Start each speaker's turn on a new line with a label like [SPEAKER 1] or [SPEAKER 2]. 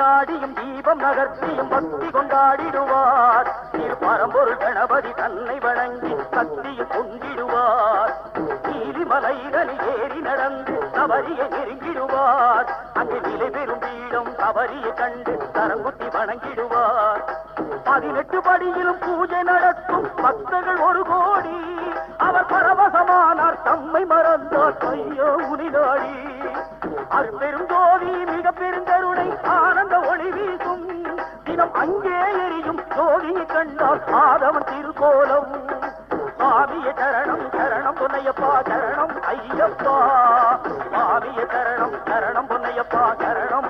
[SPEAKER 1] நீராடியும் தீபம் நகர்த்தியும் பக்தி கொண்டாடிடுவார். பரம்பொருள் கணபதி தன்னை வணங்கி சக்தியில் கொண்டிடுவார். நீலிமலைகளில் ஏறி நடந்து சபரியை நெருங்கிடுவார். அங்கு நிலை பெறும் பீடம் சபரியை கண்டு தரங்குத்தி வணங்கிடுவார். 18 படியிலும் பூஜை நடத்தும் பக்தர்கள் 1 கோடி. அவர் பரவசமானார் தம்மை மறந்தார் ஐயோ உனிநாடி. அரும்பெரும் ஜோதி மிக பெருந்தருணை ஆனந்த ஒளி வீசும். தினம் அங்கே எரியும் ஜோதியை கண்டார் ஆதவன் திருக்கோலம். சுவாமிய சரணம் சரணம் பொன்னையப்பா சரணம் ஐயப்பா. சுவாமிய சரணம் சரணம் பொன்னையப்பா சரணம்